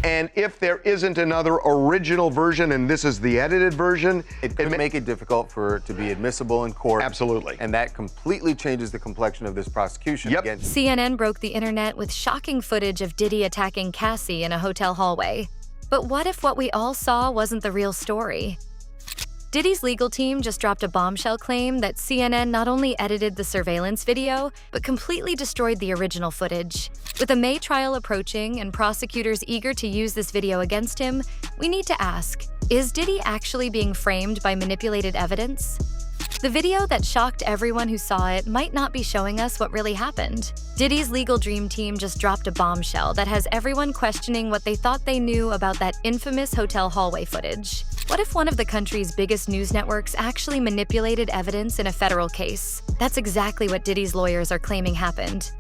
And if there isn't another original version and this is the edited version, it could make it difficult for it to be admissible in court. Absolutely. And that completely changes the complexion of this prosecution. Yep. CNN broke the internet with shocking footage of Diddy attacking Cassie in a hotel hallway. But what if what we all saw wasn't the real story? Diddy's legal team just dropped a bombshell claim that CNN not only edited the surveillance video, but completely destroyed the original footage. With a May trial approaching and prosecutors eager to use this video against him, we need to ask, is Diddy actually being framed by manipulated evidence? The video that shocked everyone who saw it might not be showing us what really happened. Diddy's legal dream team just dropped a bombshell that has everyone questioning what they thought they knew about that infamous hotel hallway footage. What if one of the country's biggest news networks actually manipulated evidence in a federal case? That's exactly what Diddy's lawyers are claiming happened.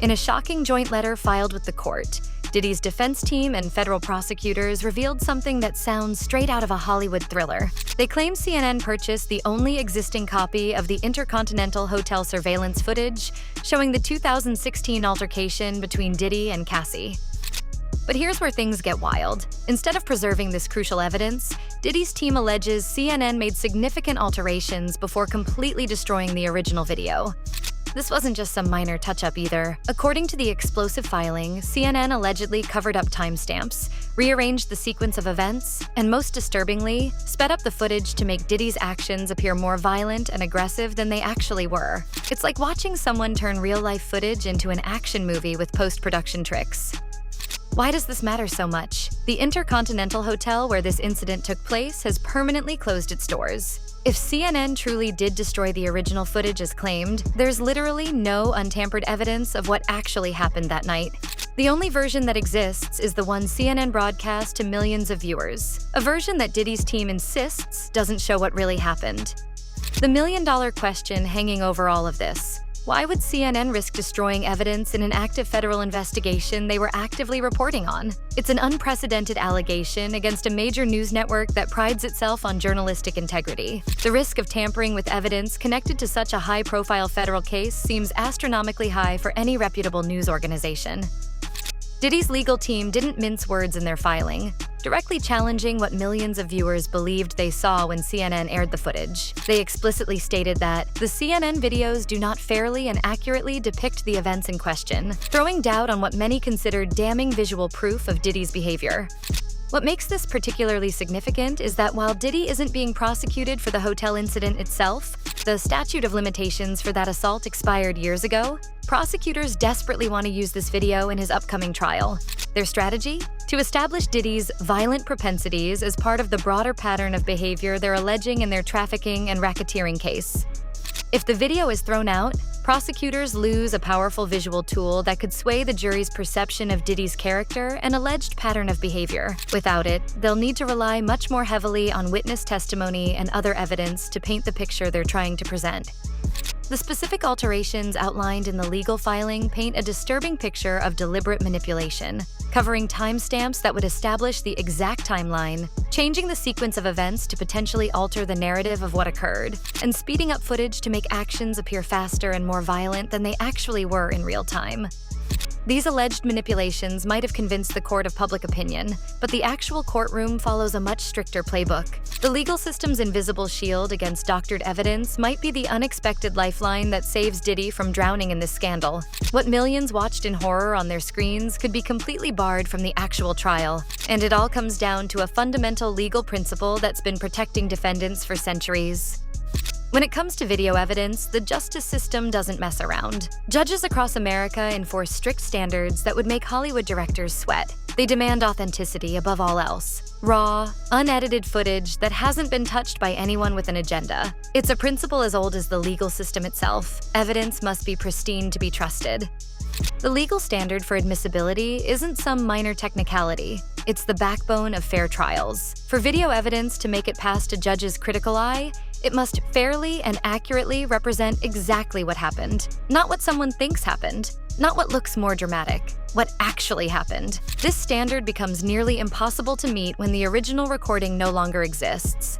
In a shocking joint letter filed with the court, Diddy's defense team and federal prosecutors revealed something that sounds straight out of a Hollywood thriller. They claim CNN purchased the only existing copy of the Intercontinental Hotel surveillance footage showing the 2016 altercation between Diddy and Cassie. But here's where things get wild. Instead of preserving this crucial evidence, Diddy's team alleges CNN made significant alterations before completely destroying the original video. This wasn't just some minor touch-up either. According to the explosive filing, CNN allegedly covered up timestamps, rearranged the sequence of events, and most disturbingly, sped up the footage to make Diddy's actions appear more violent and aggressive than they actually were. It's like watching someone turn real-life footage into an action movie with post-production tricks. Why does this matter so much? The Intercontinental Hotel where this incident took place has permanently closed its doors. If CNN truly did destroy the original footage as claimed, there's literally no untampered evidence of what actually happened that night. The only version that exists is the one CNN broadcast to millions of viewers, a version that Diddy's team insists doesn't show what really happened. The million-dollar question hanging over all of this: why would CNN risk destroying evidence in an active federal investigation they were actively reporting on? It's an unprecedented allegation against a major news network that prides itself on journalistic integrity. The risk of tampering with evidence connected to such a high-profile federal case seems astronomically high for any reputable news organization. Diddy's legal team didn't mince words in their filing, directly challenging what millions of viewers believed they saw when CNN aired the footage. They explicitly stated that the CNN videos do not fairly and accurately depict the events in question, throwing doubt on what many considered damning visual proof of Diddy's behavior. What makes this particularly significant is that while Diddy isn't being prosecuted for the hotel incident itself, the statute of limitations for that assault expired years ago, prosecutors desperately want to use this video in his upcoming trial. Their strategy? To establish Diddy's violent propensities as part of the broader pattern of behavior they're alleging in their trafficking and racketeering case. If the video is thrown out, prosecutors lose a powerful visual tool that could sway the jury's perception of Diddy's character and alleged pattern of behavior. Without it, they'll need to rely much more heavily on witness testimony and other evidence to paint the picture they're trying to present. The specific alterations outlined in the legal filing paint a disturbing picture of deliberate manipulation, covering timestamps that would establish the exact timeline, changing the sequence of events to potentially alter the narrative of what occurred, and speeding up footage to make actions appear faster and more violent than they actually were in real time. These alleged manipulations might have convinced the court of public opinion, but the actual courtroom follows a much stricter playbook. The legal system's invisible shield against doctored evidence might be the unexpected lifeline that saves Diddy from drowning in this scandal. What millions watched in horror on their screens could be completely barred from the actual trial. And it all comes down to a fundamental legal principle that's been protecting defendants for centuries. When it comes to video evidence, the justice system doesn't mess around. Judges across America enforce strict standards that would make Hollywood directors sweat. They demand authenticity above all else. Raw, unedited footage that hasn't been touched by anyone with an agenda. It's a principle as old as the legal system itself. Evidence must be pristine to be trusted. The legal standard for admissibility isn't some minor technicality. It's the backbone of fair trials. For video evidence to make it past a judge's critical eye, it must fairly and accurately represent exactly what happened. Not what someone thinks happened. Not what looks more dramatic. What actually happened. This standard becomes nearly impossible to meet when the original recording no longer exists.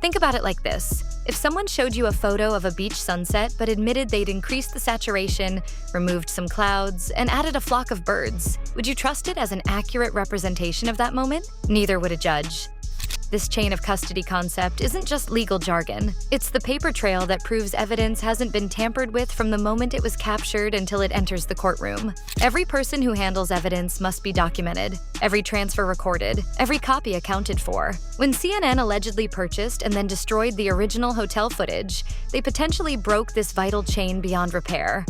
Think about it like this. If someone showed you a photo of a beach sunset but admitted they'd increased the saturation, removed some clouds, and added a flock of birds, would you trust it as an accurate representation of that moment? Neither would a judge. This chain of custody concept isn't just legal jargon. It's the paper trail that proves evidence hasn't been tampered with from the moment it was captured until it enters the courtroom. Every person who handles evidence must be documented, every transfer recorded, every copy accounted for. When CNN allegedly purchased and then destroyed the original hotel footage, they potentially broke this vital chain beyond repair.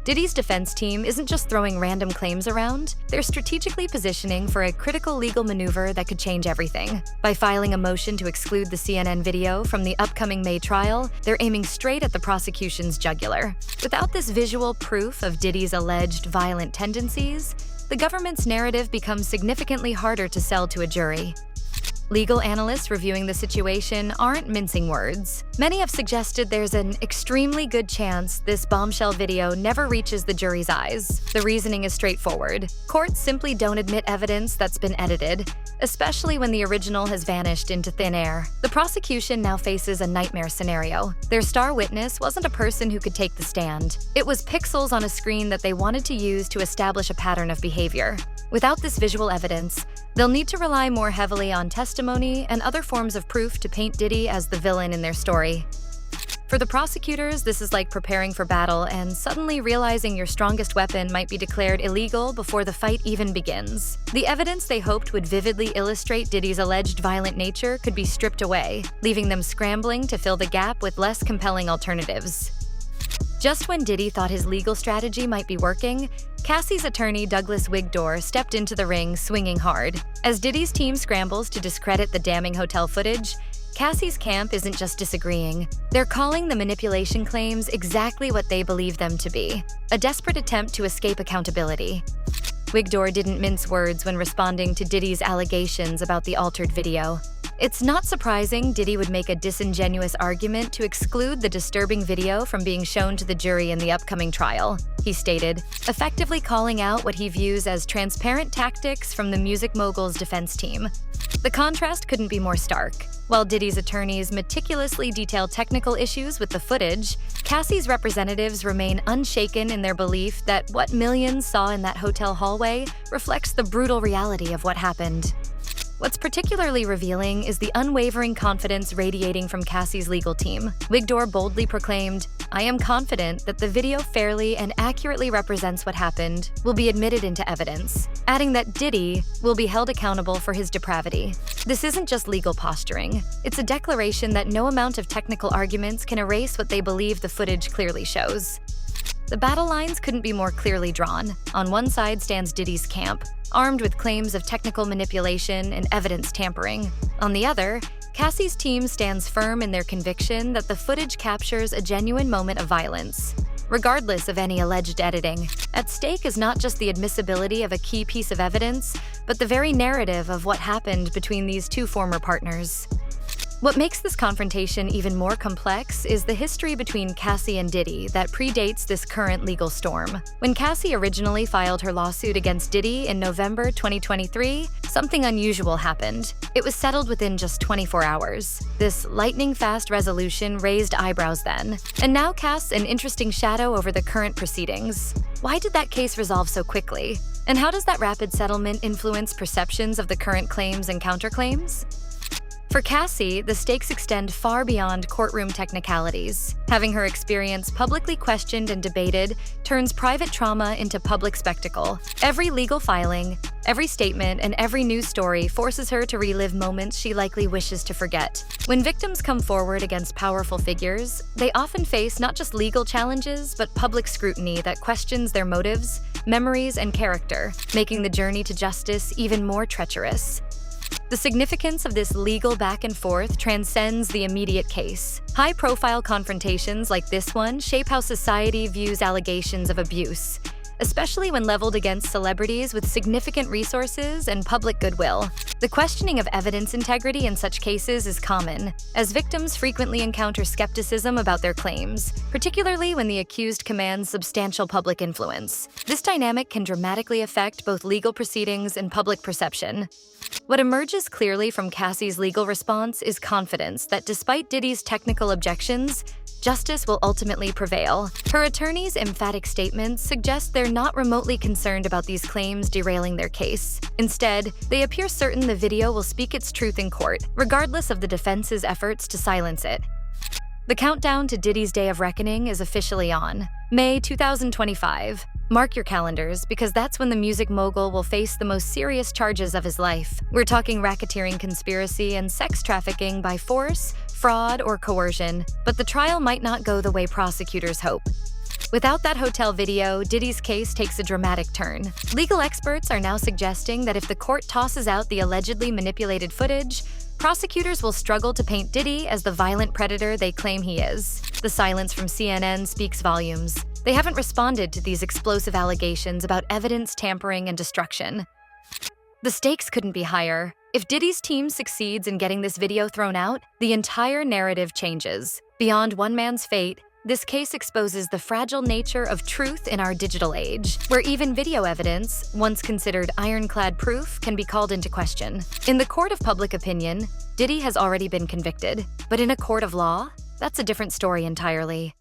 Diddy's defense team isn't just throwing random claims around, they're strategically positioning for a critical legal maneuver that could change everything. By filing a motion to exclude the CNN video from the upcoming May trial, they're aiming straight at the prosecution's jugular. Without this visual proof of Diddy's alleged violent tendencies, the government's narrative becomes significantly harder to sell to a jury. Legal analysts reviewing the situation aren't mincing words. Many have suggested there's an extremely good chance this bombshell video never reaches the jury's eyes. The reasoning is straightforward. Courts simply don't admit evidence that's been edited, especially when the original has vanished into thin air. The prosecution now faces a nightmare scenario. Their star witness wasn't a person who could take the stand. It was pixels on a screen that they wanted to use to establish a pattern of behavior. Without this visual evidence, they'll need to rely more heavily on testimony and other forms of proof to paint Diddy as the villain in their story. For the prosecutors, this is like preparing for battle and suddenly realizing your strongest weapon might be declared illegal before the fight even begins. The evidence they hoped would vividly illustrate Diddy's alleged violent nature could be stripped away, leaving them scrambling to fill the gap with less compelling alternatives. Just when Diddy thought his legal strategy might be working, Cassie's attorney Douglas Wigdor stepped into the ring swinging hard. As Diddy's team scrambles to discredit the damning hotel footage, Cassie's camp isn't just disagreeing. They're calling the manipulation claims exactly what they believe them to be, a desperate attempt to escape accountability. Wigdor didn't mince words when responding to Diddy's allegations about the altered video. It's not surprising Diddy would make a disingenuous argument to exclude the disturbing video from being shown to the jury in the upcoming trial, he stated, effectively calling out what he views as transparent tactics from the music mogul's defense team. The contrast couldn't be more stark. While Diddy's attorneys meticulously detail technical issues with the footage, Cassie's representatives remain unshaken in their belief that what millions saw in that hotel hallway reflects the brutal reality of what happened. What's particularly revealing is the unwavering confidence radiating from Cassie's legal team. Wigdor boldly proclaimed, "I am confident that the video fairly and accurately represents what happened, will be admitted into evidence," adding that Diddy will be held accountable for his depravity. This isn't just legal posturing. It's a declaration that no amount of technical arguments can erase what they believe the footage clearly shows. The battle lines couldn't be more clearly drawn. On one side stands Diddy's camp, armed with claims of technical manipulation and evidence tampering. On the other, Cassie's team stands firm in their conviction that the footage captures a genuine moment of violence, regardless of any alleged editing. At stake is not just the admissibility of a key piece of evidence, but the very narrative of what happened between these two former partners. What makes this confrontation even more complex is the history between Cassie and Diddy that predates this current legal storm. When Cassie originally filed her lawsuit against Diddy in November 2023, something unusual happened. It was settled within just 24 hours. This lightning-fast resolution raised eyebrows then, and now casts an interesting shadow over the current proceedings. Why did that case resolve so quickly? And how does that rapid settlement influence perceptions of the current claims and counterclaims? For Cassie, the stakes extend far beyond courtroom technicalities. Having her experience publicly questioned and debated turns private trauma into public spectacle. Every legal filing, every statement, and every news story forces her to relive moments she likely wishes to forget. When victims come forward against powerful figures, they often face not just legal challenges, but public scrutiny that questions their motives, memories, and character, making the journey to justice even more treacherous. The significance of this legal back and forth transcends the immediate case. High-profile confrontations like this one shape how society views allegations of abuse, especially when leveled against celebrities with significant resources and public goodwill. The questioning of evidence integrity in such cases is common, as victims frequently encounter skepticism about their claims, particularly when the accused commands substantial public influence. This dynamic can dramatically affect both legal proceedings and public perception. What emerges clearly from Cassie's legal response is confidence that despite Diddy's technical objections, justice will ultimately prevail. Her attorney's emphatic statements suggest they're not remotely concerned about these claims derailing their case. Instead, they appear certain the video will speak its truth in court, regardless of the defense's efforts to silence it. The countdown to Diddy's day of reckoning is officially on. May 2025. Mark your calendars, because that's when the music mogul will face the most serious charges of his life. We're talking racketeering conspiracy and sex trafficking by force, fraud, or coercion, but the trial might not go the way prosecutors hope. Without that hotel video, Diddy's case takes a dramatic turn. Legal experts are now suggesting that if the court tosses out the allegedly manipulated footage, prosecutors will struggle to paint Diddy as the violent predator they claim he is. The silence from CNN speaks volumes. They haven't responded to these explosive allegations about evidence tampering and destruction. The stakes couldn't be higher. If Diddy's team succeeds in getting this video thrown out, the entire narrative changes. Beyond one man's fate, this case exposes the fragile nature of truth in our digital age, where even video evidence, once considered ironclad proof, can be called into question. In the court of public opinion, Diddy has already been convicted, but in a court of law, that's a different story entirely.